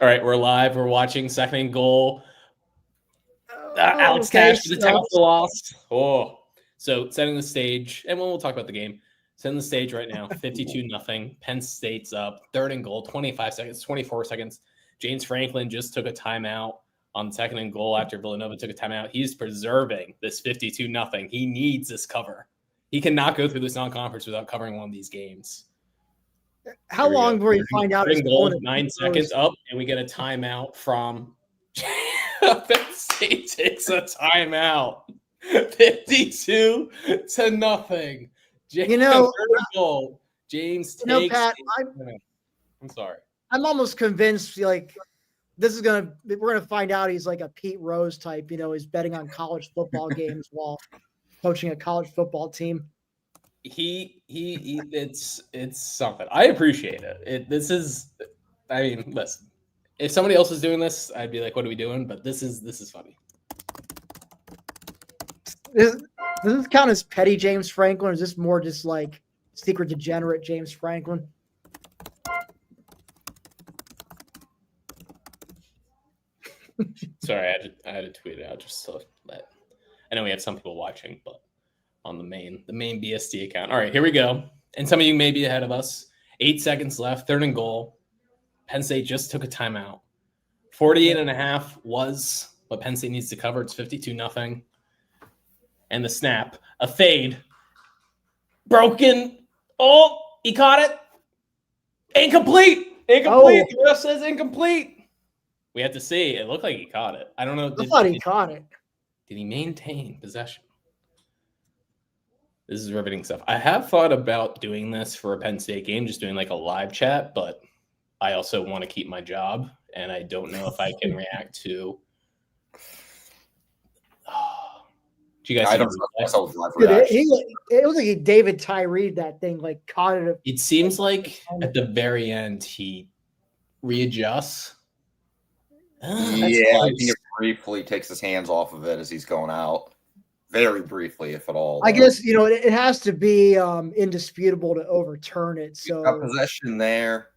All right, we're live. We're watching second and goal. Alex Okay, Cash for the tackle for loss. Oh, so setting the stage, and we'll talk about the game. Setting the stage right now, 52-0. Penn State's up. Third and goal, 25 seconds, 24 seconds. James Franklin just took a timeout on second and goal after Villanova took a timeout. He's preserving this 52-0. He needs this cover. He cannot go through this non-conference without covering one of these games. How long before you find out? Goal, 9 seconds up, and we get a timeout from Penn State takes a timeout. 52-0. Goal. James takes. Pat, I'm sorry. I'm almost convinced we're gonna find out he's like a Pete Rose type. He's betting on college football games while coaching a college football team. It's something. I appreciate it. Listen, if somebody else was doing this, I'd be like, what are we doing? But this is funny. Does this count as petty James Franklin, or is this more just like secret degenerate James Franklin? Sorry, I had to tweet it out just to let. I know we have some people watching, but on the main BSD account. All right, here we go. And some of you may be ahead of us. 8 seconds left, third and goal. Penn State just took a timeout. 48.5 was what Penn State needs to cover. It's 52-0. And the snap, a fade. Broken. Oh, he caught it. Incomplete. The ref says incomplete. We have to see. It looked like he caught it. I don't know. I thought he caught it. Did he maintain possession? This is riveting stuff. I have thought about doing this for a Penn State game, just doing like a live chat, but I also want to keep my job, and I don't know if I can react to. Do you guys? I don't know. It was like David Tyree that thing like caught it. It seems like at the very end he readjusts. I think it briefly takes his hands off of it as he's going out. Very briefly, if at all. I guess it has to be indisputable to overturn it. So he's got possession there.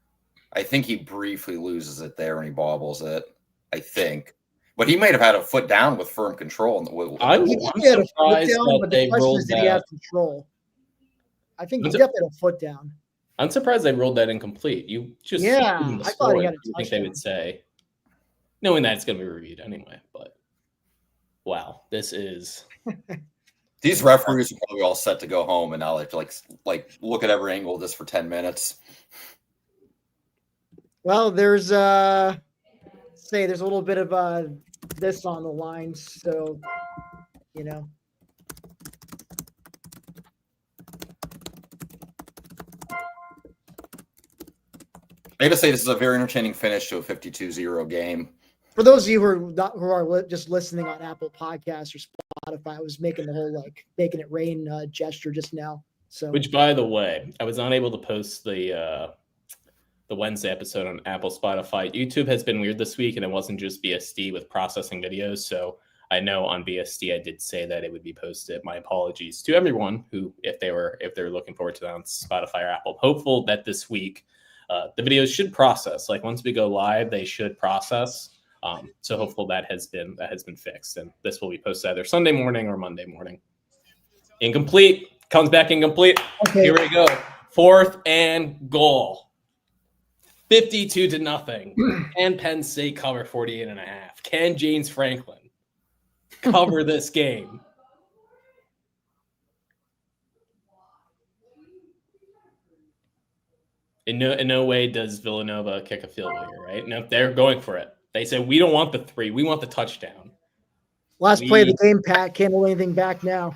I think he briefly loses it there and he bobbles it. I think, but he might have had a foot down with firm control. I'm surprised that they rolled that. Did he have control? I think he definitely had a foot down. I'm surprised they rolled that incomplete. You just I thought he had a touchdown. I think they would say, knowing that it's going to be reviewed anyway. But wow, this is. These referees are probably all set to go home, and now they have to like look at every angle of this for 10 minutes. Well, there's a little bit of this on the line, so I gotta say, this is a very entertaining finish to a 52-0 game. For those of you who are just listening on Apple Podcasts or Spotify, I was making the whole making it rain gesture just now. So, which, by the way, I was unable to post the Wednesday episode on Apple, Spotify. YouTube has been weird this week, and it wasn't just BSD with processing videos. So I know on BSD I did say that it would be posted. My apologies to everyone who, if they're looking forward to that on Spotify or Apple. Hopeful that this week the videos should process. Like once we go live, they should process. So hopeful that has been fixed, and this will be posted either Sunday morning or Monday morning. Incomplete. Comes back incomplete. Okay. Here we go. 4th and goal. 52-0. Can Penn State cover 48.5? Can James Franklin cover this game? In no way does Villanova kick a field goal here, right? No, they're going for it. They say, we don't want the 3. We want the touchdown. Last play of the game, Pat. Can't hold anything back now.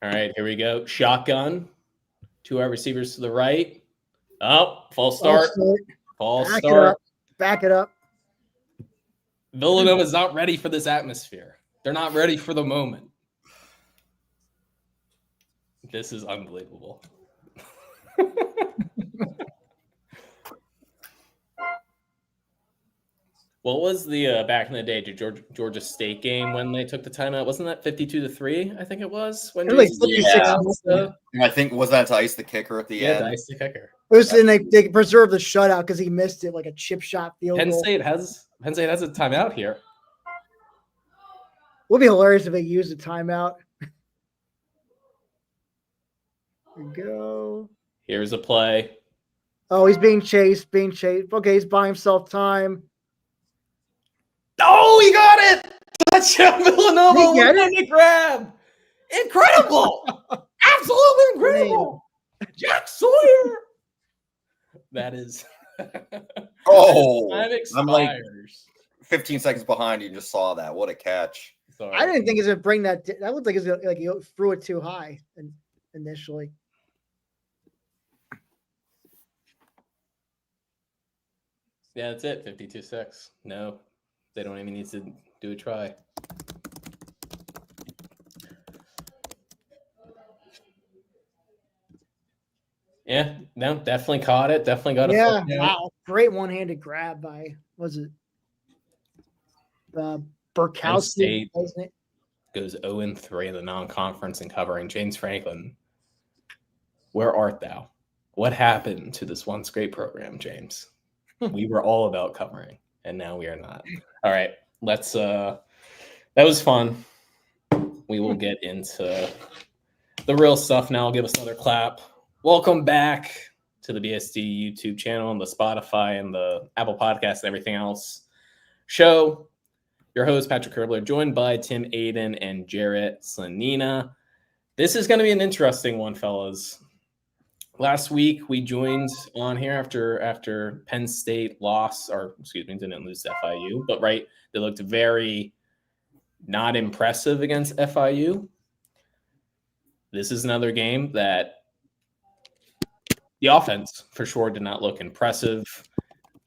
All right, here we go. Shotgun. 2 wide receivers to the right. Oh, false start. False start. Back it up. Villanova's not ready for this atmosphere. They're not ready for the moment. This is unbelievable. What was the back in the day Georgia State game when they took the timeout? Wasn't that 52-3? I think it was when It was like Jason 56 announced the- And I think was that to ice the kicker at the yeah, end? to ice the kicker. It was, and they preserved the shutout because he missed it, like a chip shot field Penn goal. State has a timeout here. Would be hilarious if they used a timeout. Here we go. Here's a play. Oh, he's being chased. Okay, he's buying himself time. Oh, he got it! Touchdown Villanova! Did he get One-handed grab! Incredible! Absolutely incredible! Jack Sawyer! That is. Oh, Time I'm like expires. 15 seconds behind. You just saw that. What a catch! Sorry. I didn't think he was gonna bring that. That looked like like he threw it too high initially. Yeah, that's it. 52-6. No, they don't even need to do a try. Yeah, no, definitely caught it. Definitely got a Yeah, foot down. wow, great one-handed grab by was it Penn Burkowski? State Wasn't it? goes 0-3 in the non-conference and covering. James Franklin, where art thou? What happened to this once great program, James? We were all about covering, and now we are not. All right, let's that was fun. We will get into the real stuff now. Give us another clap. Welcome back to the BSD YouTube channel and the Spotify and the Apple Podcast and everything else show. Your host, Patrick Kerbler, joined by Tim Aiden and Jarrett Slanina. This is going to be an interesting one, fellas. Last week, we joined on here after Penn State lost, or excuse me, didn't lose to FIU, but right, they looked very not impressive against FIU. This is another game that the offense for sure did not look impressive.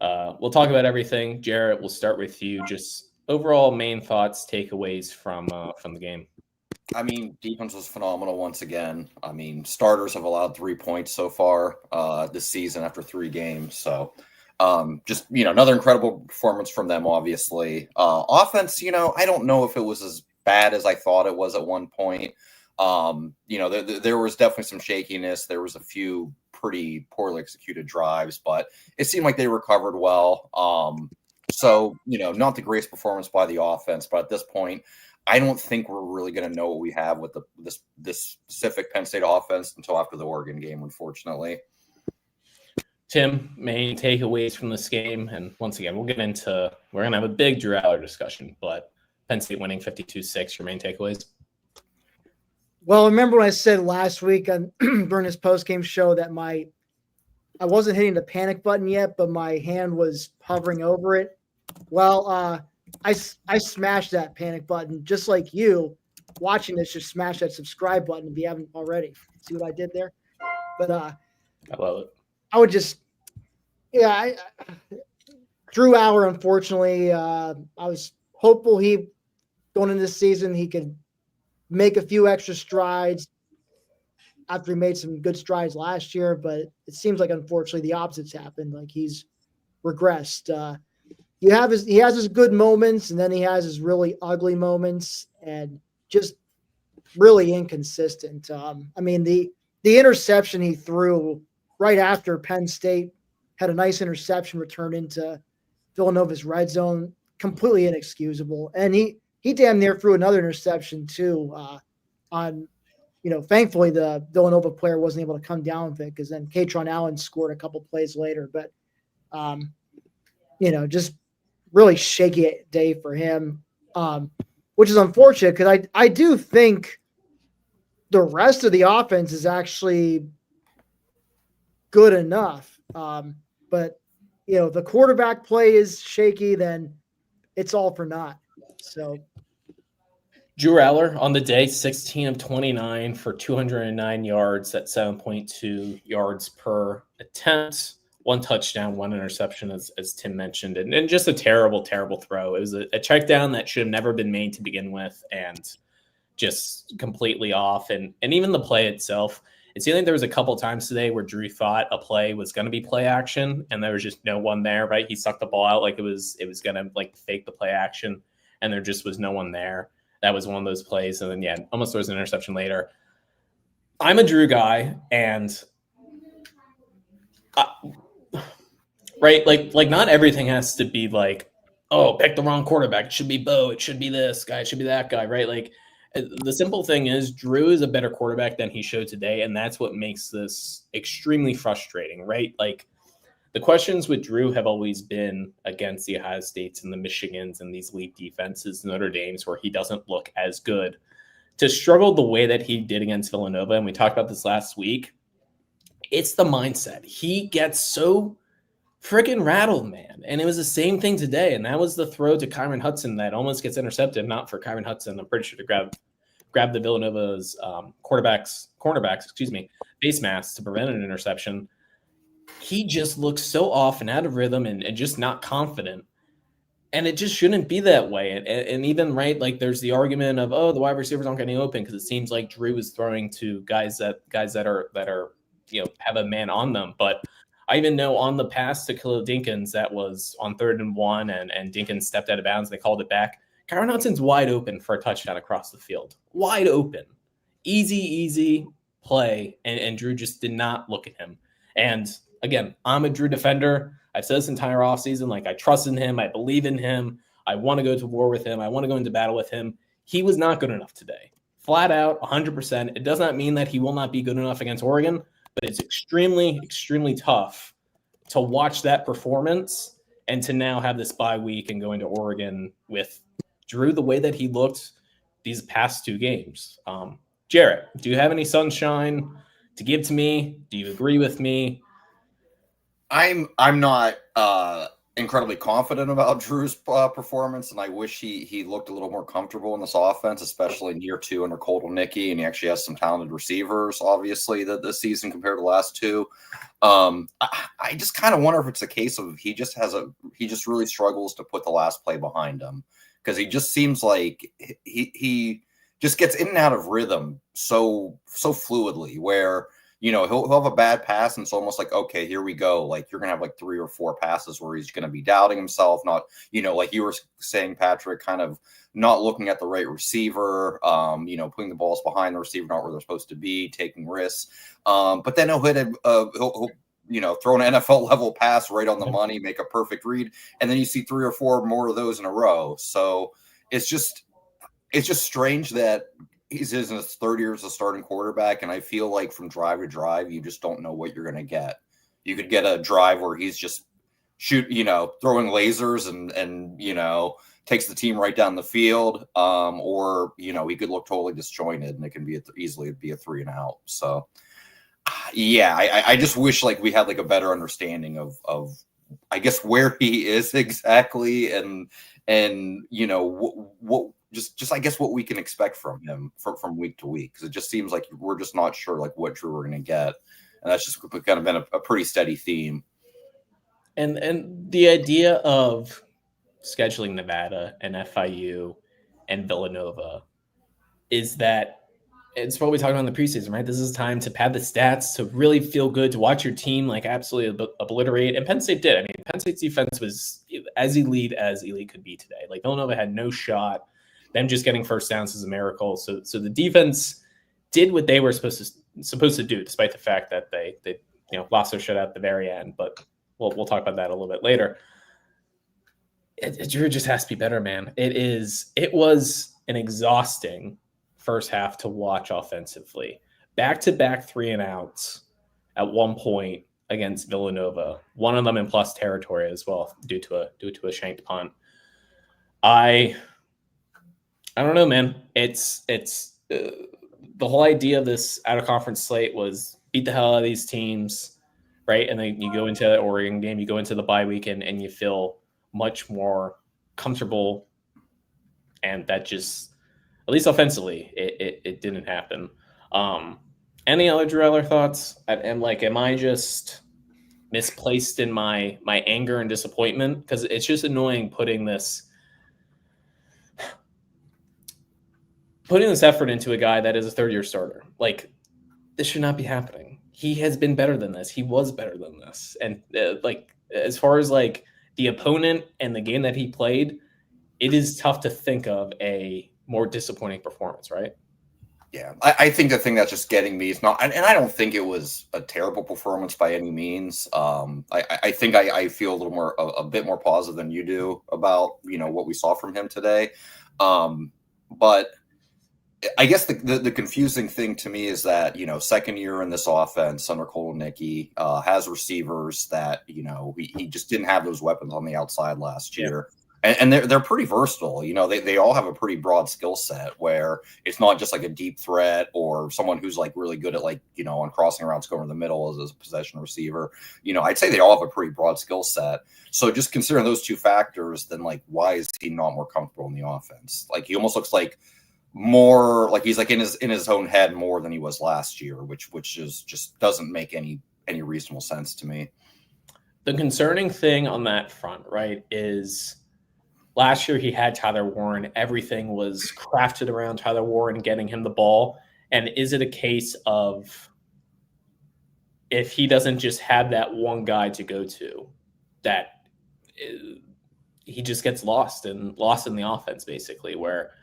We'll talk about everything. Jarrett, we'll start with you. Just overall main thoughts, takeaways from the game. I mean, defense was phenomenal once again. I mean, starters have allowed 3 points so far this season after 3 games. So just, another incredible performance from them, obviously. Offense, I don't know if it was as bad as I thought it was at one point. There was definitely some shakiness. There was a few pretty poorly executed drives, but it seemed like they recovered well. Not the greatest performance by the offense, but at this point, I don't think we're really going to know what we have with this specific Penn State offense until after the Oregon game, unfortunately. Tim, main takeaways from this game, and once again, we're going to have a big Drew Aller discussion, but Penn State winning 52-6, your main takeaways? Well, remember when I said last week on during this post-game show that I wasn't hitting the panic button yet, but my hand was hovering over it? Well, I smashed that panic button just like you watching this. Just smash that subscribe button if you haven't already. See what I did there? But I love it. I would just, Drew Aller, unfortunately, I was hopeful going into this season he could make a few extra strides after he made some good strides last year, but it seems like unfortunately the opposite's happened. Like he's regressed. He has his good moments, and then he has his really ugly moments, and just really inconsistent. The interception he threw right after Penn State had a nice interception return into Villanova's red zone, completely inexcusable. And he damn near threw another interception too. Thankfully the Villanova player wasn't able to come down with it because then Katron Allen scored a couple plays later. But just really shaky day for him, which is unfortunate because I do think the rest of the offense is actually good enough. But if the quarterback play is shaky, then it's all for naught. So Drew Aller on the day, 16 of 29 for 209 yards at 7.2 yards per attempt. 1 touchdown, 1 interception, as Tim mentioned, and just a terrible, terrible throw. It was a check down that should have never been made to begin with, and just completely off. And even the play itself, it seemed like there was a couple times today where Drew thought a play was going to be play action, and there was just no one there, right? He sucked the ball out like it was going to like fake the play action, and there just was no one there. That was one of those plays, and then almost there was an interception later. I'm a Drew guy, and right, like not everything has to be like, oh, pick the wrong quarterback. It should be Bo. It should be this guy. It should be that guy, right? Like the simple thing is Drew is a better quarterback than he showed today, and that's what makes this extremely frustrating, right? Like the questions with Drew have always been against the Ohio States and the Michigans and these elite defenses, Notre Dame's, where he doesn't look as good. To struggle the way that he did against Villanova, and we talked about this last week, it's the mindset. He gets so freaking rattled, man. And it was the same thing today. And that was the throw to Kyron Hudson that almost gets intercepted, not for Kyron Hudson. I'm pretty sure to grab the Villanova's cornerbacks, face mask to prevent an interception. He just looks so off and out of rhythm and just not confident. And it just shouldn't be that way. And even, right, like there's the argument of, oh, the wide receivers aren't getting open because it seems like Drew is throwing to guys that are have a man on them. But I even know on the pass to Khalil Dinkins that was on 3rd and 1 and Dinkins stepped out of bounds. They called it back. Kyron Hudson's wide open for a touchdown across the field. Wide open. Easy play. And Drew just did not look at him. And again, I'm a Drew defender. I've said this entire offseason, like I trust in him. I believe in him. I want to go to war with him. I want to go into battle with him. He was not good enough today. Flat out, 100%. It does not mean that he will not be good enough against Oregon, but it's extremely, extremely tough to watch that performance and to now have this bye week and go into Oregon with Drew the way that he looked these past 2 games. Jarrett, do you have any sunshine to give to me? Do you agree with me? I'm not incredibly confident about Drew's performance, and I wish he looked a little more comfortable in this offense, especially in year 2 under Colton-Nicky, and he actually has some talented receivers, obviously, this season compared to the last 2. I just kind of wonder if it's a case of he just really struggles to put the last play behind him, because he just seems like he just gets in and out of rhythm so fluidly, where he'll have a bad pass, and it's almost like, okay, here we go. Like you're gonna have like 3 or 4 passes where he's gonna be doubting himself, not, like you were saying, Patrick, kind of not looking at the right receiver, putting the balls behind the receiver, not where they're supposed to be, taking risks. But then he'll hit he'll throw an NFL level pass right on the money, make a perfect read, and then you see 3 or 4 more of those in a row. So it's just strange that he's in his 3rd year as a starting quarterback, and I feel like from drive to drive, you just don't know what you're going to get. You could get a drive where he's just throwing lasers and takes the team right down the field, or he could look totally disjointed, and it can be easily be a 3 and out. So yeah, I just wish like we had like a better understanding of I guess where he is exactly, and what just I guess what we can expect from him from week to week, because it just seems like we're just not sure like what Drew we're going to get, and that's just kind of been a pretty steady theme. And the idea of scheduling Nevada and FIU and Villanova is that it's what we talked about in the preseason, right? This is time to pad the stats, to really feel good, to watch your team like absolutely obliterate. And Penn State did. I mean, Penn State's defense was as elite could be today. Like Villanova had no shot. Them just getting first downs is a miracle. So the defense did what they were supposed to do, despite the fact that they lost their shit at the very end. But we'll talk about that a little bit later. Drew just has to be better, man. It was an exhausting first half to watch offensively. Back-to-back 3 and outs at one point against Villanova. One of them in plus territory as well, due to a shanked punt. I don't know, man. It's the whole idea of this out of conference slate was beat the hell out of these teams, right? And then you go into the Oregon game, you go into the bye week, and you feel much more comfortable. And that just, at least offensively, it didn't happen. Any other Drew Eller thoughts? Am I just misplaced in my anger and disappointment? Because it's just annoying putting this effort into a guy that is a 3rd-year starter. Like, this should not be happening. He has been better than this. He was better than this. And like, as far as like the opponent and the game that he played, it is tough to think of a more disappointing performance, right? Yeah, I think the thing that's just getting me is not, and I don't think it was a terrible performance by any means. I think I feel a little more, a bit more positive than you do about, what we saw from him today. But I guess the confusing thing to me is that, second year in this offense under Kolnicki, has receivers that, he just didn't have those weapons on the outside last year. And they're pretty versatile. They all have a pretty broad skill set where it's not just like a deep threat or someone who's like really good at on crossing routes going in the middle as a possession receiver. I'd say they all have a pretty broad skill set. So just considering those two factors, then like, why is he not more comfortable in the offense? Like he almost looks like more like he's like in his own head more than he was last year, which is just doesn't make any reasonable sense to me. The concerning thing on that front, right, is last year he had Tyler Warren. Everything was crafted around Tyler Warren getting him the ball. And is it a case of if he doesn't just have that one guy to go to, that he just gets lost in the offense, basically, where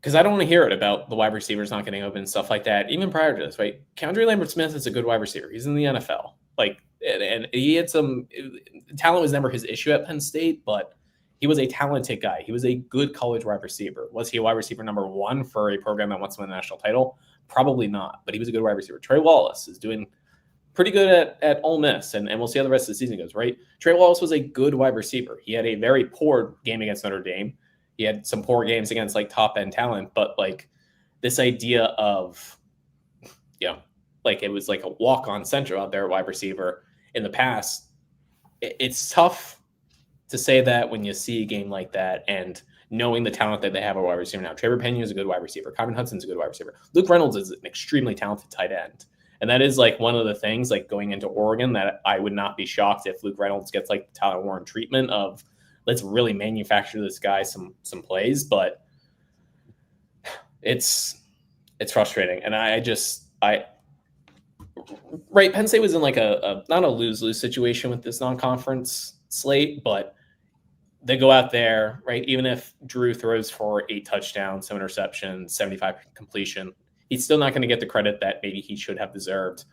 because I don't want to hear it about the wide receivers not getting open and stuff like that. Even prior to this, right? Keandre Lambert-Smith is a good wide receiver. He's in the NFL. Like, and he had some talent was never his issue at Penn State, but he was a talented guy. He was a good college wide receiver. Was he a wide receiver number one for a program that wants to win a national title? Probably not, but he was a good wide receiver. Trey Wallace is doing pretty good at Ole Miss, and we'll see how the rest of the season goes, right? Trey Wallace was a good wide receiver. He had a very poor game against Notre Dame. He had some poor games against like top end talent, but like this idea of, like it was like a walk on center out there, wide receiver in the past. It's tough to say that when you see a game like that and knowing the talent that they have at wide receiver now. Trevor Pena is a good wide receiver. Kyron Hudson's a good wide receiver. Luke Reynolds is an extremely talented tight end. And that is like one of the things like going into Oregon that I would not be shocked if Luke Reynolds gets like the Tyler Warren treatment of let's really manufacture this guy some plays, but it's frustrating. And right, Penn State was in like a not a lose-lose situation with this non-conference slate, but they go out there, right? Even if Drew throws for 8 touchdowns, 7 interceptions, 75 completion, he's still not going to get the credit that maybe he should have deserved.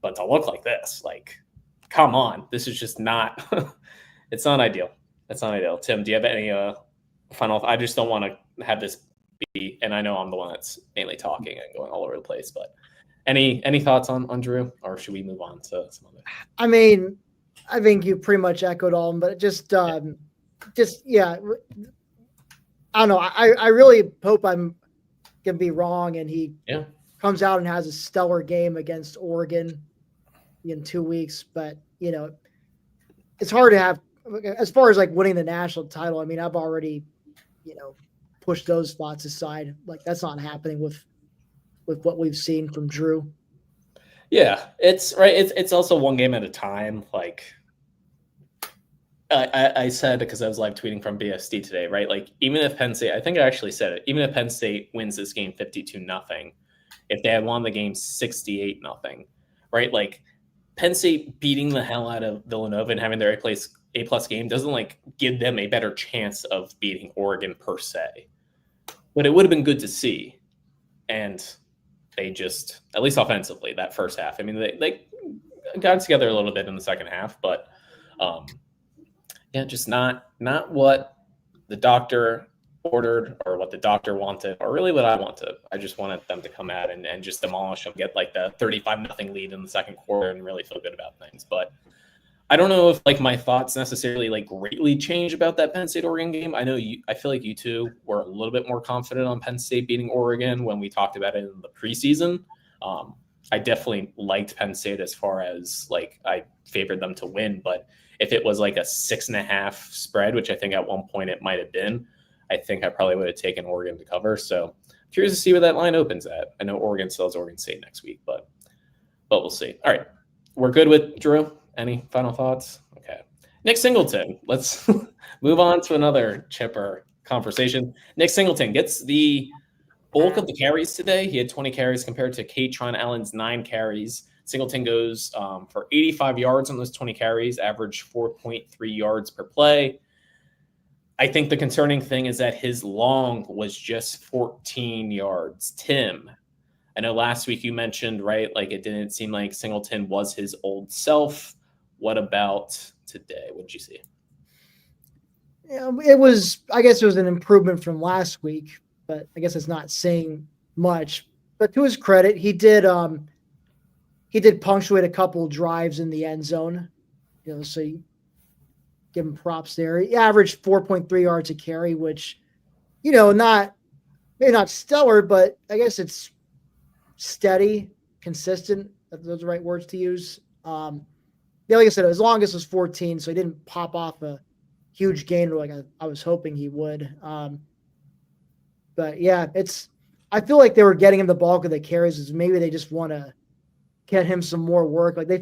But to look like this, like, come on, this is just not it's not ideal. That's not ideal. Tim, do you have any final? I just don't want to have this be, and I know I'm the one that's mainly talking and going all over the place, but any thoughts on Drew, or should we move on to some other? I mean, I think you pretty much echoed all of them, but just I don't know. I really hope I'm gonna be wrong, and he comes out and has a stellar game against Oregon in 2 weeks. But it's hard to have. As far as like winning the national title, I mean, I've already, pushed those thoughts aside. Like that's not happening with what we've seen from Drew. Yeah, it's right. It's also one game at a time. Like I said, because I was live tweeting from BSD today, right? Like even if Penn State, I think I actually said it, even if Penn State wins this game 52-0, if they had won the game 68-0, right? Like Penn State beating the hell out of Villanova and having their A+ game doesn't like give them a better chance of beating Oregon per se, but it would have been good to see. And they just, at least offensively, that first half, I mean, they got together a little bit in the second half, but just not what the doctor ordered or what the doctor wanted or really what I wanted. I just wanted them to come out and just demolish them, get like the 35-0 lead in the second quarter and really feel good about things. But I don't know if like my thoughts necessarily like greatly change about that Penn State Oregon game. I feel like you two were a little bit more confident on Penn State beating Oregon when we talked about it in the preseason. I definitely liked Penn State as far as like I favored them to win, but if it was like a 6.5 spread, which I think at one point it might have been, I think I probably would have taken Oregon to cover. So curious to see where that line opens at. I know Oregon still has Oregon State next week, but we'll see. All right. We're good with Drew. Any final thoughts? Okay. Nick Singleton. Let's move on to another chipper conversation. Nick Singleton gets the bulk of the carries today. He had 20 carries compared to Katron Allen's 9 carries. Singleton goes for 85 yards on those 20 carries, average 4.3 yards per play. I think the concerning thing is that his long was just 14 yards. Tim, I know last week you mentioned, right, like it didn't seem like Singleton was his old self. What about today? What did you see? Yeah, I guess it was an improvement from last week, but I guess it's not saying much. But to his credit, he did punctuate a couple drives in the end zone, so you give him props there. He averaged 4.3 yards a carry, which, maybe not stellar, but I guess it's steady, consistent. If those are the right words to use. Like I said, as long as it was 14, so he didn't pop off a huge gain like I was hoping he would. But yeah, I feel like they were getting him the bulk of the carries. Is maybe they just want to get him some more work. Like they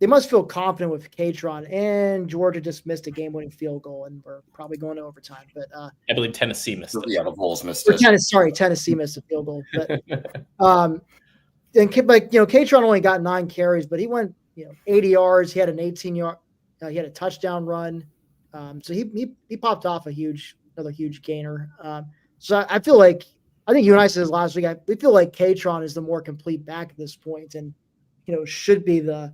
must feel confident with Katron, and Georgia just missed a game-winning field goal, and we're probably going to overtime. But I believe Tennessee missed it. Yeah, the Bulls missed it. Tennessee missed a field goal. But Katron only got 9 carries, but he went 80 yards. He had an 18-yard. He had a touchdown run. So he popped off another huge gainer. So I feel like, I think you and I said this last week, we feel like Katron is the more complete back at this point, and should be the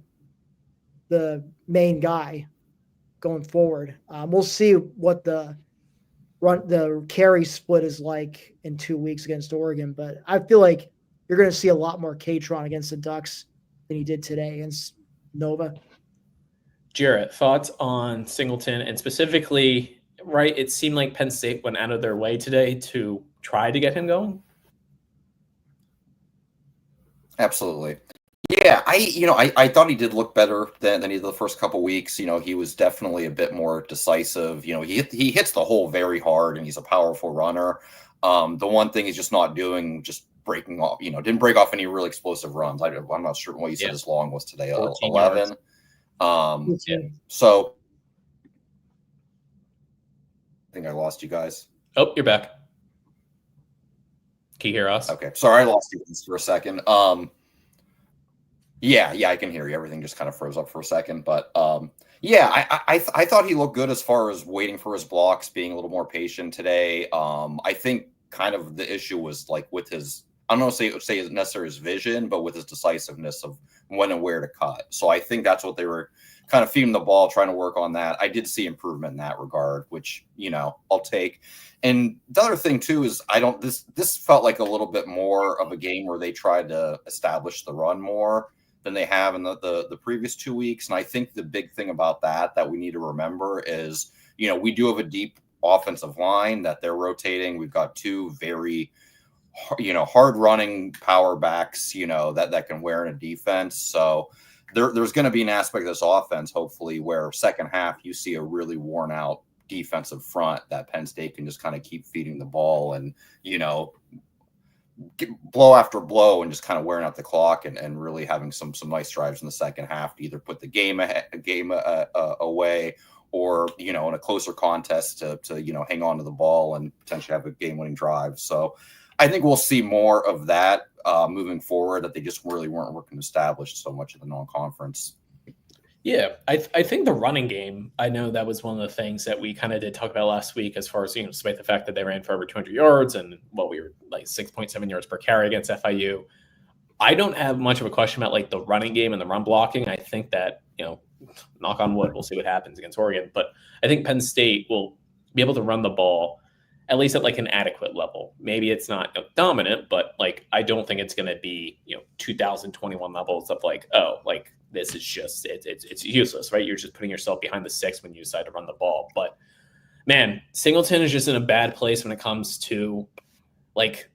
main guy going forward. We'll see what the carry split is like in 2 weeks against Oregon, but I feel like you're going to see a lot more Katron against the Ducks than he did today against Nova. Jarrett, thoughts on Singleton, and specifically, right, it seemed like Penn State went out of their way today to try to get him going? Absolutely. Yeah, I thought he did look better than he did the first couple weeks. He was definitely a bit more decisive. He hits the hole very hard, and he's a powerful runner. The one thing he's just not doing, just breaking off, didn't break off any really explosive runs. I'm not sure what you said his long was today, 11. So I think I lost you guys. Oh, you're back. Can you hear us? Okay. Sorry, I lost you for a second. Yeah, I can hear you. Everything just kind of froze up for a second. But I thought he looked good as far as waiting for his blocks, being a little more patient today. I think kind of the issue was like with his, I don't know, say necessarily his vision, but with his decisiveness of when and where to cut. So I think that's what they were kind of feeding the ball, trying to work on that. I did see improvement in that regard, which, I'll take. And the other thing too is this felt like a little bit more of a game where they tried to establish the run more than they have in the previous 2 weeks. And I think the big thing about that we need to remember is, we do have a deep offensive line that they're rotating. We've got 2 very, hard running power backs, that can wear in a defense. So there's going to be an aspect of this offense, hopefully, where second half you see a really worn out defensive front that Penn State can just kind of keep feeding the ball and, blow after blow and just kind of wearing out the clock and really having some nice drives in the second half to either put the game away or, in a closer contest to hang on to the ball and potentially have a game-winning drive. So I think we'll see more of that moving forward, that they just really weren't working established so much in the non-conference. Yeah, I think the running game, I know that was one of the things that we kind of did talk about last week, as far as, despite the fact that they ran for over 200 yards and we were like 6.7 yards per carry against FIU. I don't have much of a question about like the running game and the run blocking. I think that, knock on wood, we'll see what happens against Oregon. But I think Penn State will be able to run the ball at least at like an adequate level. Maybe it's not dominant, but like I don't think it's going to be 2021 levels of like, oh, like this is just it's useless, right? You're just putting yourself behind the 6 when you decide to run the ball. But man, Singleton is just in a bad place when it comes to like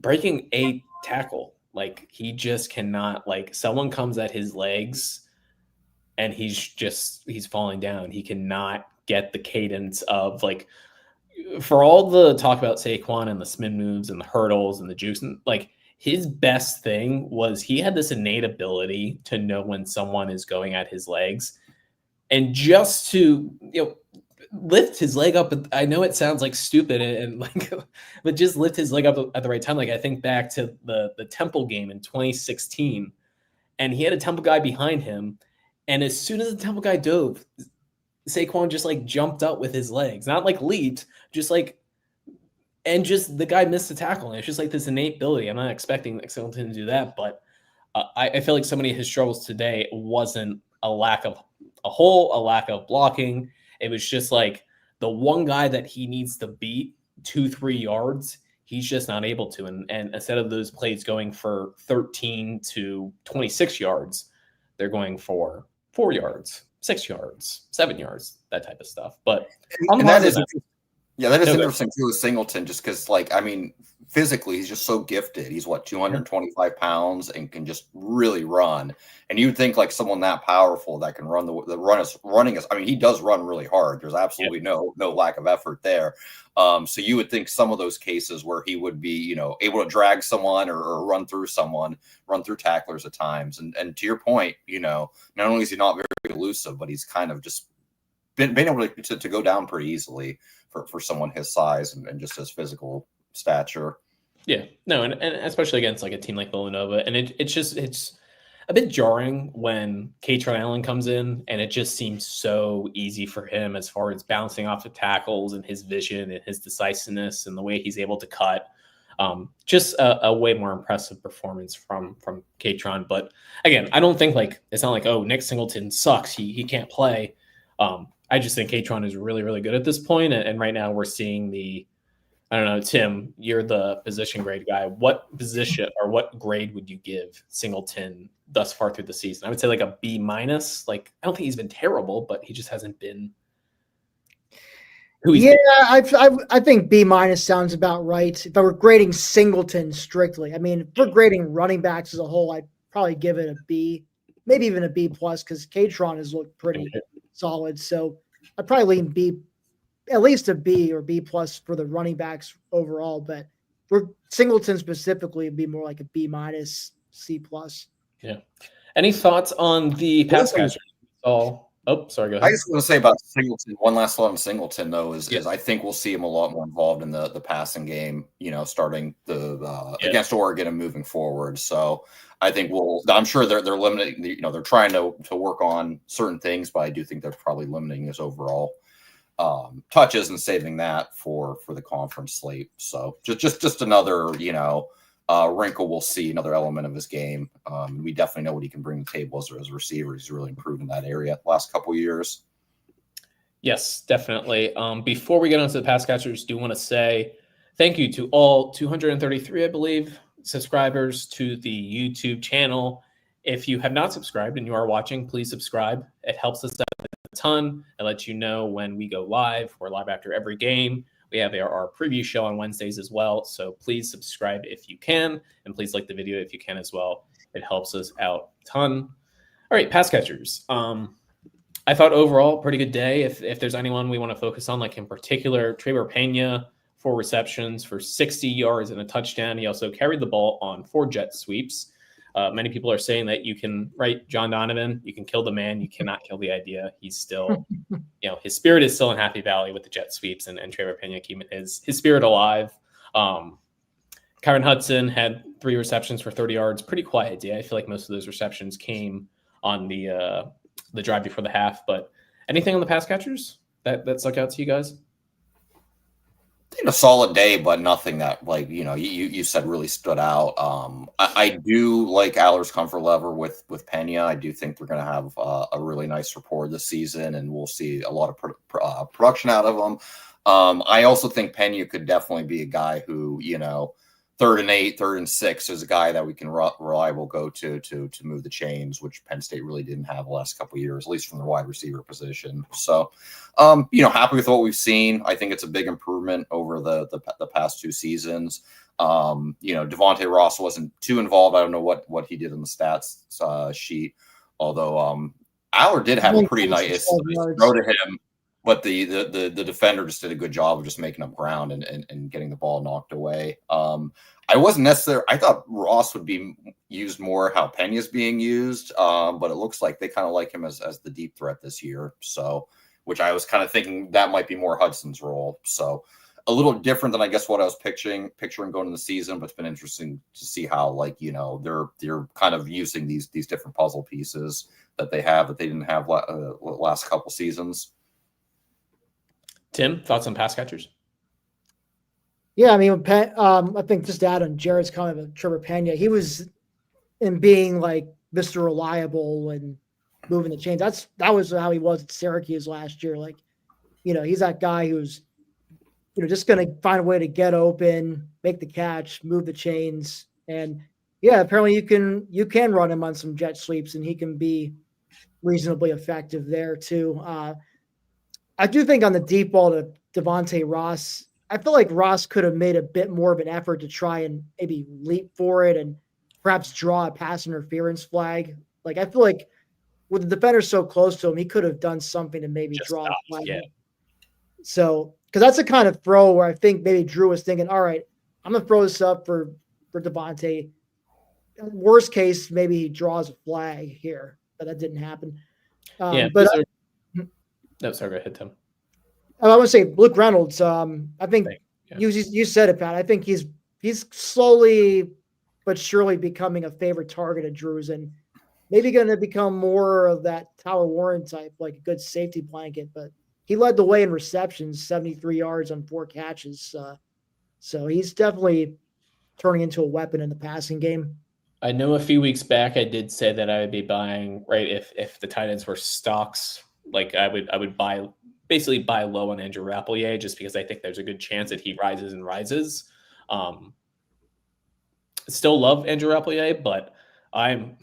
breaking a tackle. Like he just cannot, like someone comes at his legs and he's falling down. He cannot get the cadence of like, for all the talk about Saquon and the spin moves and the hurdles and the juice, and like his best thing was he had this innate ability to know when someone is going at his legs, and just to lift his leg up. I know it sounds like stupid and like, but just lift his leg up at the right time. Like I think back to the Temple game in 2016, and he had a Temple guy behind him, and as soon as the Temple guy dove, Saquon just like jumped up with his legs, not like leaped, just like, and just the guy missed the tackle. And it's just like this innate ability. I'm not expecting Singleton to do that, but I feel like so many of his struggles today wasn't a lack of a hole, a lack of blocking. It was just like the one guy that he needs to beat 2-3 yards, he's just not able to. And instead of those plays going for 13 to 26 yards, they're going for 4 yards, 6 yards, 7 yards, that type of stuff. But and that is interesting too with Singleton, just because, like, I mean, physically he's just so gifted. He's 225 pounds and can just really run. And you'd think like someone that powerful that can run the running is. I mean, he does run really hard. There's absolutely no lack of effort there. So you would think some of those cases where he would be, able to drag someone or run through someone, run through tacklers at times. And to your point, not only is he not very elusive, but he's kind of just been able to go down pretty easily for someone his size and just his physical stature. Yeah, no, and especially against like a team like Villanova. And it's a bit jarring when Katron Allen comes in, and it just seems so easy for him as far as bouncing off the tackles and his vision and his decisiveness and the way he's able to cut. Just a way more impressive performance from Katron. But again, I don't think like it's not like, oh, Nick Singleton sucks, he can't play. I just think Katron is really, really good at this point. And right now we're seeing I don't know, Tim, you're the position grade guy. What position or what grade would you give Singleton thus far through the season? I would say like a B-. Like, I don't think he's been terrible, but he just hasn't been who he's been. I think B- sounds about right. If I were grading Singleton strictly, I mean, if we're grading running backs as a whole, I'd probably give it a B, maybe even a B+, because Katron has looked pretty solid. So I'd probably lean B, at least a B or B+ for the running backs overall. But for Singleton specifically, it'd be more like a B-, C+. Yeah. Any thoughts on the pass catcher? Oh, sorry, go ahead. I just want to say about Singleton, one last thought on Singleton, though, is I think we'll see him a lot more involved in the passing game, starting against Oregon and moving forward. So I think I'm sure they're limiting, they're trying to work on certain things, but I do think they're probably limiting his overall touches and saving that for the conference slate. So just another, wrinkle we'll see, another element of his game. We definitely know what he can bring to the table as a receiver. He's really improved in that area the last couple of years. Yes, definitely. Before we get on to the pass catchers, do want to say thank you to all 233, I believe, subscribers to the YouTube channel. If you have not subscribed and you are watching, please subscribe. It helps us out a ton. It lets you know when we go live. We're live after every game. We have our preview show on Wednesdays as well. So please subscribe if you can, and please like the video if you can as well. It helps us out a ton. All right, pass catchers. I thought overall pretty good day. If there's anyone we want to focus on, like in particular, Trevor Pena, 4 receptions for 60 yards and a touchdown. He also carried the ball on 4 jet sweeps. Many people are saying that you can, right, John Donovan, you can kill the man, you cannot kill the idea. He's still, his spirit is still in Happy Valley with the jet sweeps and Trevor Pena keeping his spirit alive. Kyron Hudson had 3 receptions for 30 yards. Pretty quiet day. I feel like most of those receptions came on the drive before the half. But anything on the pass catchers that stuck out to you guys? A solid day, but nothing that, like, you said really stood out. I do like Aller's comfort level with Pena. I do think we're going to have a really nice rapport this season, and we'll see a lot of production out of him. I also think Pena could definitely be a guy who, 3rd and 8, 3rd and 6 is a guy that we can reliable go to move the chains, which Penn State really didn't have the last couple of years, at least from the wide receiver position. So, happy with what we've seen. I think it's a big improvement over the past 2 seasons. Devontae Ross wasn't too involved. I don't know what he did in the stats sheet, although Aller did have a pretty nice throw to him. But the defender just did a good job of just making up ground and getting the ball knocked away. I wasn't necessarily. I thought Ross would be used more how Pena's being used, but it looks like they kind of like him as the deep threat this year. So, which I was kind of thinking that might be more Hudson's role. So a little different than I guess what I was picturing going into the season, but it's been interesting to see how they're kind of using these different puzzle pieces that they have that they didn't have last couple seasons. Tim, thoughts on pass catchers? Yeah, I mean, I think just to add on Jared's comment about Trevor Pena, he was in being like Mr. Reliable and moving the chains. That was how he was at Syracuse last year. Like, he's that guy who's, just going to find a way to get open, make the catch, move the chains. And yeah, apparently you can run him on some jet sweeps and he can be reasonably effective there too. I do think on the deep ball to Devontae Ross, I feel like Ross could have made a bit more of an effort to try and maybe leap for it and perhaps draw a pass interference flag. Like, I feel like with the defender so close to him, he could have done something to maybe draw a flag. Yeah. So, because that's the kind of throw where I think maybe Drew was thinking, all right, I'm going to throw this up for Devontae. Worst case, maybe he draws a flag here, but that didn't happen. No, sorry, go ahead, Tim. I want to say Luke Reynolds. I think you said it, Pat. I think he's slowly but surely becoming a favorite target of Drew's and maybe going to become more of that Tyler Warren type, like a good safety blanket. But he led the way in receptions, 73 yards on 4 catches. So he's definitely turning into a weapon in the passing game. I know a few weeks back I did say that I would be buying, right, if the tight ends were stocks, like I would basically buy low on Andrew Rappleyea just because I think there's a good chance that he rises and rises. Still love Andrew Rappleyea, but I'm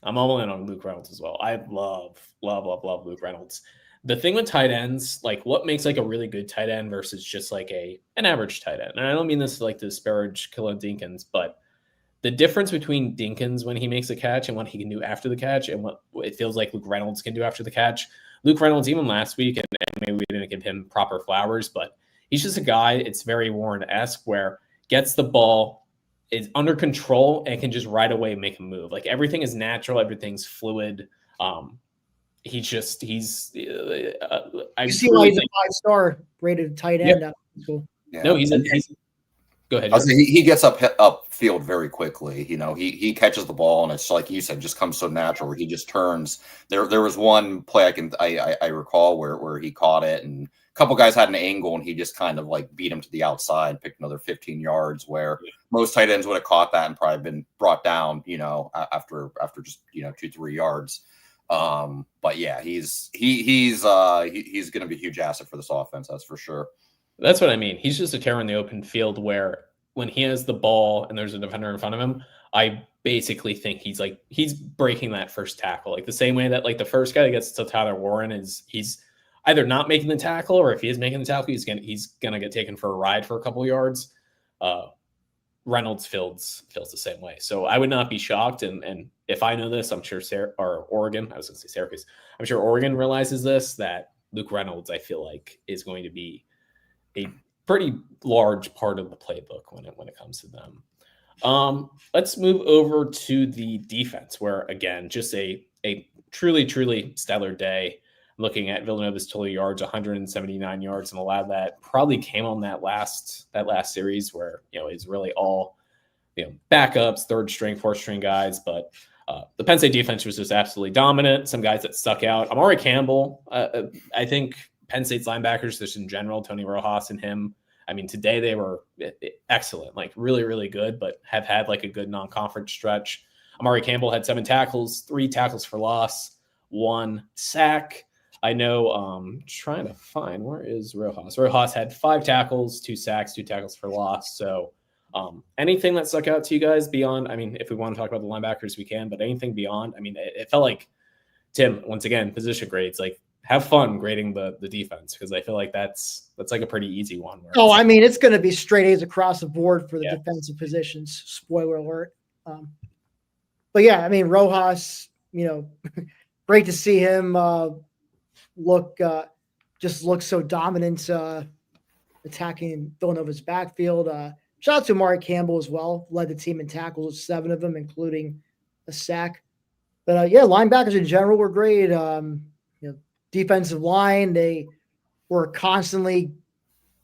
all in on Luke Reynolds as well. I love Luke Reynolds. The thing with tight ends, like what makes like a really good tight end versus just like an average tight end, and I don't mean this like to disparage Khalil Dinkins, but the difference between Dinkins when he makes a catch and what he can do after the catch and what it feels like Luke Reynolds can do after the catch. Luke Reynolds, even last week, and maybe we didn't give him proper flowers, but he's just a guy, it's very Warren-esque, where gets the ball, is under control, and can just right away make a move. Like everything is natural, everything's fluid. You see why he's a 5-star rated tight end. Yeah. Cool. Yeah. No, he's go ahead. He gets up field very quickly. He catches the ball, and it's like you said, just comes so natural where he just turns. There was one play I recall where he caught it, and a couple guys had an angle, and he just kind of like beat him to the outside, picked another 15 yards. Where most tight ends would have caught that and probably been brought down, after just 2-3 yards. But yeah, he's going to be a huge asset for this offense. That's for sure. That's what I mean. He's just a terror in the open field where when he has the ball and there's a defender in front of him, I basically think he's breaking that first tackle. Like the same way that like the first guy that gets to Tyler Warren he's either not making the tackle, or if he is making the tackle, he's gonna get taken for a ride for a couple of yards. Reynolds feels the same way. So I would not be shocked. And if I know this, I'm sure Oregon, I was gonna say Syracuse, I'm sure Oregon realizes this, that Luke Reynolds, I feel like, is going to be a pretty large part of the playbook when it comes to them. Let's move over to the defense, where again, just a truly, truly stellar day. Looking at Villanova's total yards, 179 yards, and a lot of that probably came on that last series where it's really all backups, third string, fourth string guys, but the Penn State defense was just absolutely dominant. Some guys that stuck out. Amari Campbell, I think Penn State's linebackers, just in general, Tony Rojas and him, I mean, today they were excellent, like really, really good, but have had like a good non-conference stretch. Amari Campbell had 7 tackles, 3 tackles for loss, 1 sack. I know, trying to find, where is Rojas? Rojas had 5 tackles, 2 sacks, 2 tackles for loss. So anything that stuck out to you guys beyond, I mean, if we want to talk about the linebackers, we can, but anything beyond, I mean, it felt like, Tim, once again, position grades, like have fun grading the defense, because I feel like that's like a pretty easy one. I mean, it's going to be straight A's across the board for the defensive positions. Spoiler alert. But yeah, I mean, Rojas, great to see him look so dominant attacking Villanova's backfield. Shout out to Amari Campbell as well. Led the team in tackles with 7 of them, including a sack. But linebackers in general were great. Defensive line, they were constantly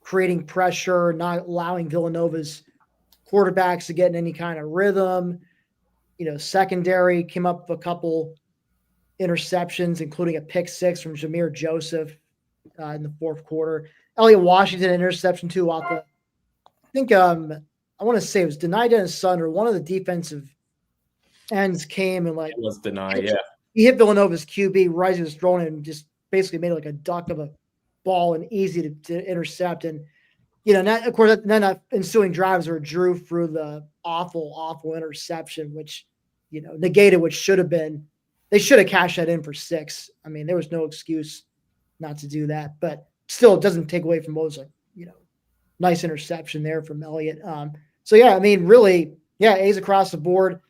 creating pressure, not allowing Villanova's quarterbacks to get in any kind of rhythm. Secondary came up with a couple interceptions, including a pick six from Jameer Joseph in the fourth quarter. Elliott Washington interception too off the, I think I want to say it was denied on his son or one of the defensive ends came and It was denied, yeah. He hit Villanova's QB right as he was throwing it and just basically made it like a duck of a ball and easy to intercept. And, of course, then that ensuing drives were drew through the awful interception, which, negated what should have been. They should have cashed that in for 6. I mean, there was no excuse not to do that, but still it doesn't take away from what was nice interception there from Elliott. So yeah, I mean, really, yeah, A's across the board.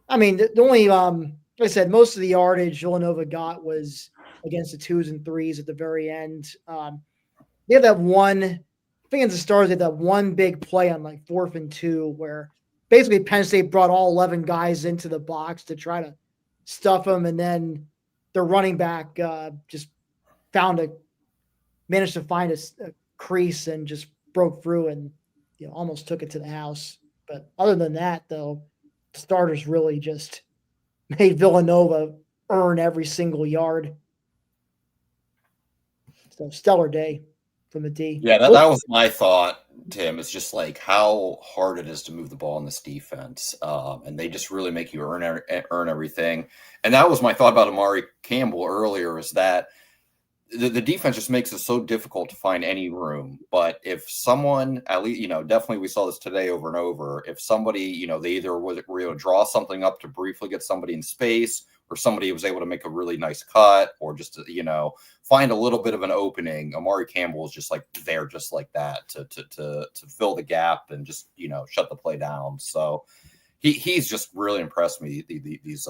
I mean, the only, like I said, most of the yardage Villanova got was against the 2s and 3s at the very end. They had that one, I think at the start, they had that one big play on like 4th and 2 where basically Penn State brought all 11 guys into the box to try to stuff them, and then their running back just managed to find a crease and just broke through and almost took it to the house. But other than that, though, the starters really just made Villanova earn every single yard. So stellar day from the D. Yeah, that was my thought, Tim. It's just like how hard it is to move the ball in this defense, and they just really make you earn everything. And that was my thought about Amari Campbell earlier. Is that the defense just makes it so difficult to find any room. But if someone, at least, definitely we saw this today over and over. If somebody, they either were able to draw something up to briefly get somebody in space, or somebody was able to make a really nice cut, or just to, find a little bit of an opening, Amari Campbell is just like there, just like that to fill the gap and just, shut the play down. So he's just really impressed me these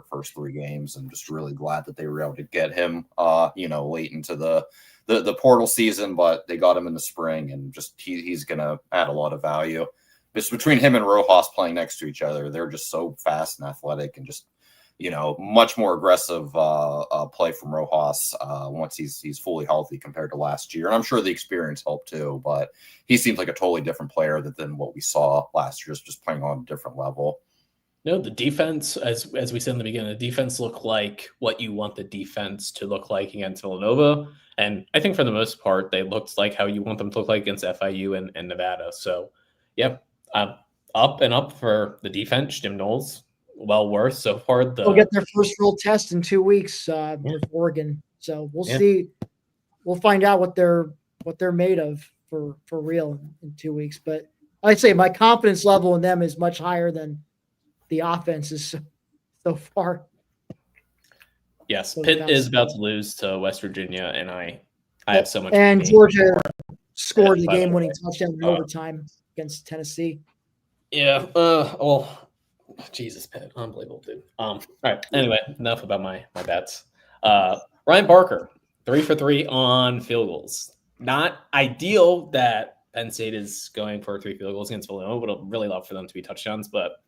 first 3 games, and just really glad that they were able to get him, late into the portal season, but they got him in the spring, and just he's going to add a lot of value. Just between him and Rojas playing next to each other, they're just so fast and athletic, and just much more aggressive play from Rojas once he's fully healthy compared to last year. And I'm sure the experience helped too, but he seems like a totally different player than what we saw last year, just playing on a different level. No, the defense, as we said in the beginning, the defense looked like what you want the defense to look like against Villanova. And I think for the most part, they looked like how you want them to look like against FIU and Nevada. So, yeah, up and up for the defense. Jim Knowles, well worth so far. They'll get their first real test in 2 weeks with Oregon. So we'll see. We'll find out what they're made of for real in 2 weeks. But I'd say my confidence level in them is much higher than the offense is so far. Yes, Pitt is about to lose to West Virginia, and I have so much. And Georgia scored the game-winning touchdown in overtime against Tennessee. Yeah. Well. Jesus, Pitt, unbelievable, dude. All right. Anyway, enough about my bets. Ryan Barker, 3 for 3 on field goals. Not ideal that Penn State is going for 3 field goals against Villanova. Would have really love for them to be touchdowns, but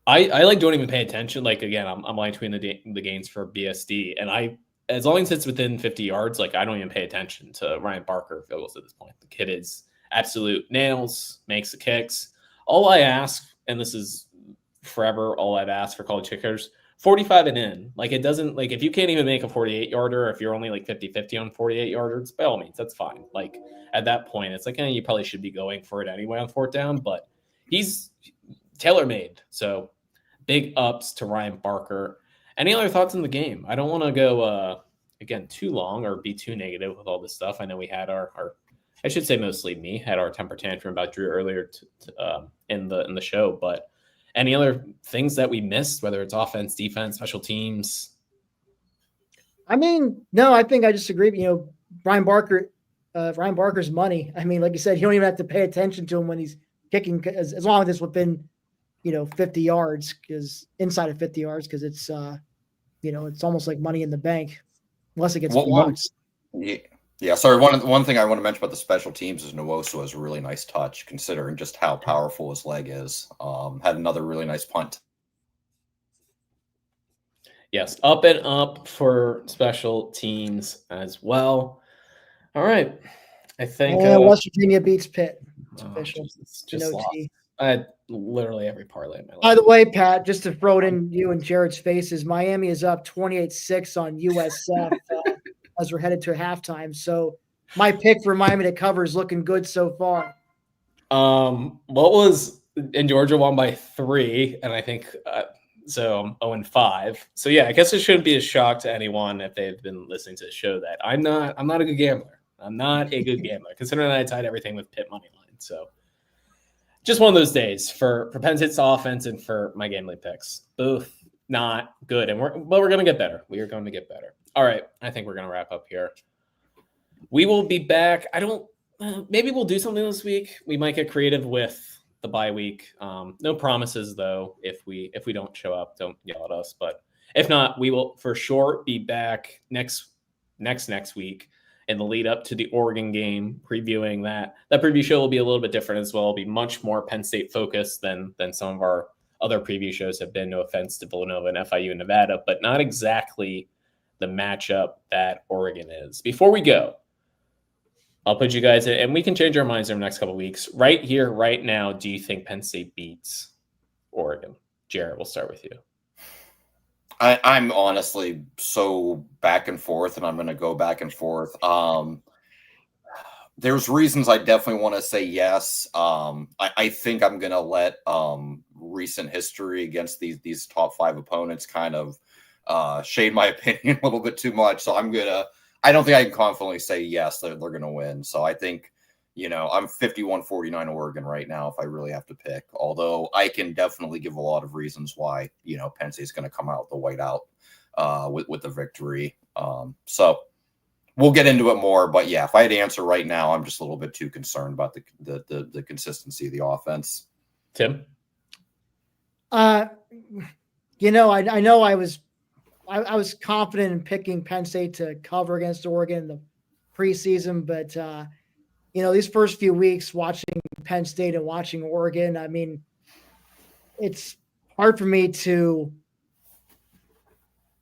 I like don't even pay attention. Like again, I'm line between the gains for BSD, and as long as it's within 50 yards, like I don't even pay attention to Ryan Barker field goals at this point. The kid is absolute nails, makes the kicks. All I ask, and this is forever all I've asked for college kickers, 45 and in. Like it doesn't, like if you can't even make a 48 yarder, if you're only like 50-50 on 48 yarders, by all means, that's fine. Like at that point, it's like, you probably should be going for it anyway on 4th down, but he's tailor-made. So big ups to Ryan Barker. Any other thoughts on the game? I don't want to go, again, too long or be too negative with all this stuff. I know we had our I should say mostly me, had our temper tantrum about Drew earlier in the show, but any other things that we missed, whether it's offense, defense, special teams? I mean, no, I think I just agree. Ryan Barker's money. I mean, like you said, you don't even have to pay attention to him when he's kicking, as long as it's within, 50 yards, because inside of 50 yards, because it's, it's almost like money in the bank, unless it gets blocked. Yeah. Sorry. One thing I want to mention about the special teams is Nwosu has a really nice touch, considering just how powerful his leg is. Had another really nice punt. Yes, up and up for special teams as well. All right. I think West Virginia beats Pitt. It's official. Just lost. OT. I had literally every parlay in my life. By the way, Pat, just to throw it in you and Jared's faces, Miami is up 28-6 on USF as we're headed to halftime. So my pick for Miami to cover is looking good so far. What was in Georgia won by 3, and I think so. I'm 0-5. So yeah, I guess it shouldn't be a shock to anyone if they've been listening to the show that I'm not a good gambler. I'm not a good gambler, considering I tied everything with Pitt money line. So just one of those days for Penn State's offense and for my gambling picks. Both not good, and we're going to get better. We are going to get better. All right, I think we're going to wrap up here. We will be back. Maybe we'll do something this week. We might get creative with the bye week. No promises though. If we don't show up, don't yell at us. But if not, we will for sure be back next week in the lead up to the Oregon game, previewing that. That preview show will be a little bit different as well. It'll be much more Penn State focused than some of our other preview shows have been. No offense to Villanova and FIU and Nevada, but not exactly the matchup that Oregon is. Before we go, I'll put you guys in, and we can change our minds in the next couple of weeks. Right here, right now, do you think Penn State beats Oregon? Jared, we'll start with you. I'm honestly so back and forth, and I'm going to go back and forth. There's reasons I definitely want to say yes. I think I'm going to let recent history against these top 5 opponents kind of shade my opinion a little bit too much. So I don't think I can confidently say yes, they're going to win. So I think, I'm 51-49 Oregon right now if I really have to pick. Although I can definitely give a lot of reasons why, Penn State's going to come out the whiteout with the victory. So we'll get into it more. But yeah, if I had to answer right now, I'm just a little bit too concerned about the consistency of the offense. Tim? I know I was confident in picking Penn State to cover against Oregon in the preseason, but these first few weeks watching Penn State and watching Oregon, I mean, it's hard for me to.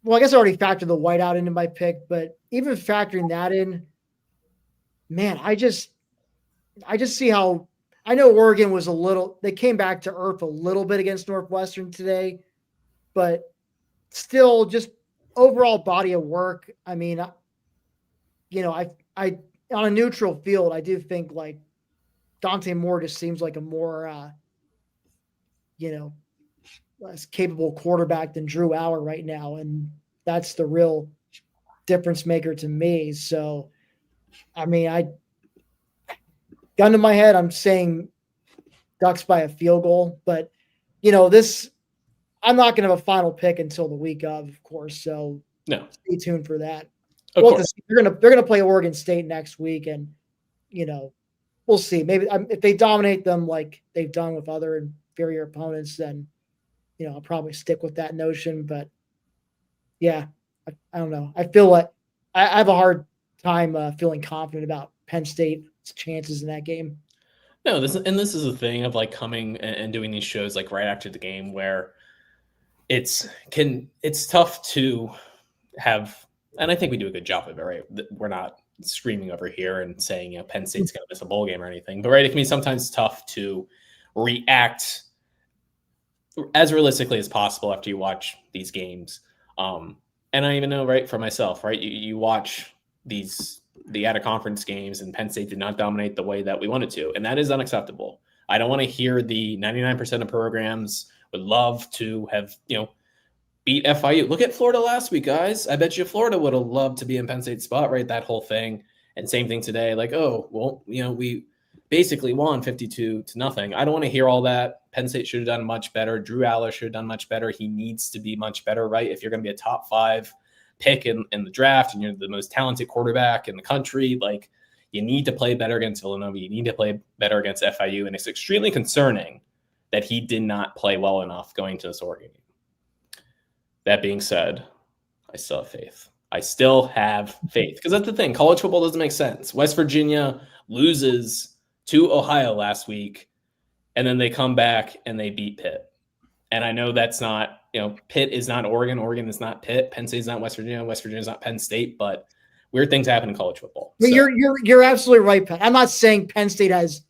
Well, I guess I already factored the whiteout into my pick, but even factoring that in, man, I just see how I know Oregon was they came back to earth a little bit against Northwestern today, but still just overall body of work. I mean, I on a neutral field, I do think like Dante Moore just seems like a more, less capable quarterback than Drew Aller right now. And that's the real difference maker to me. So, I mean, gun to my head, I'm saying Ducks by a field goal, but I'm not going to have a final pick until the week of course. So no, stay tuned for that. They're gonna play Oregon State next week, and we'll see. Maybe if they dominate them like they've done with other inferior opponents, then I'll probably stick with that notion. But yeah, I don't know. I feel like I have a hard time feeling confident about Penn State's chances in that game. No, this is a thing of like coming and doing these shows like right after the game where it's tough to have, and I think we do a good job of it, right? We're not screaming over here and saying, Penn State's going to miss a bowl game or anything, but right, it can be sometimes tough to react as realistically as possible after you watch these games. And I even know, right, for myself, right, you watch the out-of-conference games, and Penn State did not dominate the way that we wanted to, and that is unacceptable. I don't want to hear the 99% of programs would love to have, beat FIU. Look at Florida last week, guys. I bet you Florida would have loved to be in Penn State's spot, right? That whole thing. And same thing today. Like, oh, well, we basically won 52-0. I don't want to hear all that. Penn State should have done much better. Drew Aller should have done much better. He needs to be much better, right? If you're going to be a top 5 pick in the draft and you're the most talented quarterback in the country, like, you need to play better against Villanova. You need to play better against FIU. And it's extremely concerning that he did not play well enough going to this Oregon game. That being said, I still have faith. I still have faith because that's the thing. College football doesn't make sense. West Virginia loses to Ohio last week, and then they come back and they beat Pitt. And I know that's not, Pitt is not Oregon. Oregon is not Pitt. Penn State is not West Virginia. West Virginia is not Penn State. But weird things happen in college football. But So, you're absolutely right, Pat. I'm not saying Penn State has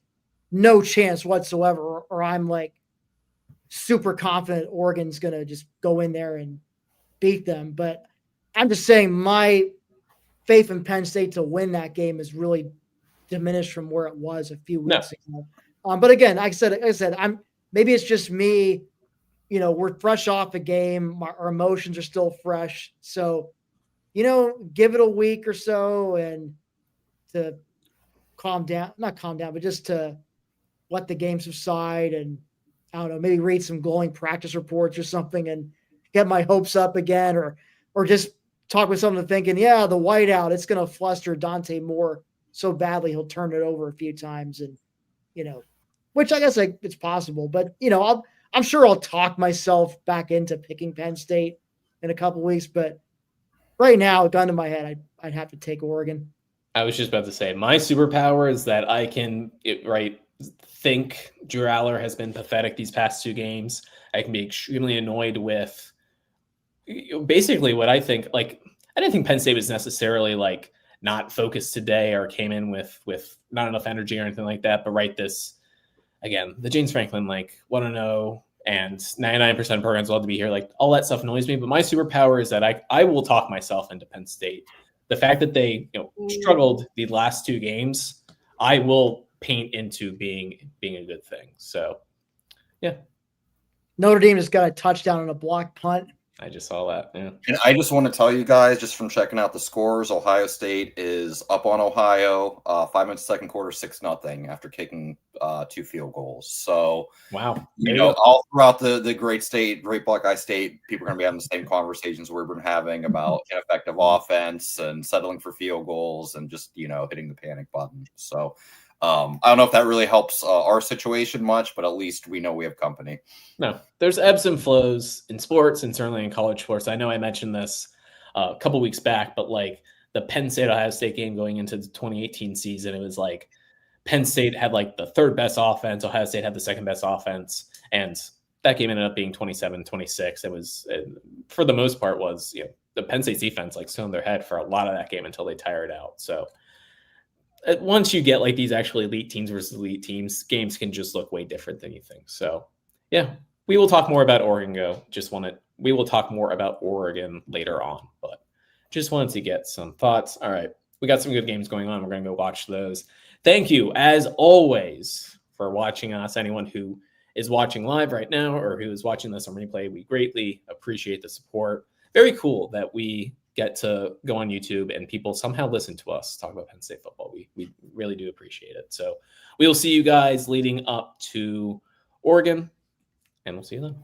no chance whatsoever, or I'm like super confident Oregon's going to just go in there and beat them. But I'm just saying my faith in Penn State to win that game is really diminished from where it was a few weeks ago. But again, like I said, maybe it's just me. You know, we're fresh off a game. Our emotions are still fresh. So, you know, give it a week or so and to not calm down, but just to let the game subside and I don't know, maybe read some glowing practice reports or something and get my hopes up again or just talk with someone thinking, yeah, the whiteout, it's going to fluster Dante Moore so badly he'll turn it over a few times and, you know, which I guess it's possible, but you know, I'm sure I'll talk myself back into picking Penn State in a couple of weeks, but right now, gun to my head, I'd have to take Oregon. I was just about to say, my superpower is that I can think Drew Aller has been pathetic these past 2 games. I can be extremely annoyed with basically what I think. Like, I didn't think Penn State was necessarily like not focused today or came in with not enough energy or anything like that. But this again, the James Franklin 1-0 and 99% of programs love to be here. Like, all that stuff annoys me. But my superpower is that I will talk myself into Penn State. The fact that they struggled the last 2 games, I will paint into being a good thing. So, yeah. Notre Dame just got a touchdown on a block punt. I just saw that. Yeah. And I just want to tell you guys, just from checking out the scores, Ohio State is up on Ohio. 5 minutes, second quarter, 6-0 after kicking 2 field goals. So, wow, you know, all throughout the great Buckeye State, people are going to be having the same conversations we've been having about ineffective offense and settling for field goals and just, you know, hitting the panic button. So, I don't know if that really helps our situation much, but at least we know we have company. No, there's ebbs and flows in sports and certainly in college sports. I know I mentioned this a couple weeks back, but the Penn State Ohio State game going into the 2018 season, it was like Penn State had the 3rd best offense. Ohio State had the 2nd best offense. And that game ended up being 27-26. It was, for the most part, was, you know, the Penn State defense still in their head for a lot of that game until they tired out. So, once you get these actually elite teams versus elite teams, games can just look way different than you think. So, yeah, we will talk more about Oregon. We will talk more about Oregon later on, but just wanted to get some thoughts. All right, we got some good games going on. We're going to go watch those. Thank you, as always, for watching us. Anyone who is watching live right now or who is watching this on replay, we greatly appreciate the support. Very cool that we get to go on YouTube and people somehow listen to us talk about Penn State football. We really do appreciate it. So we will see you guys leading up to Oregon, and we'll see you then.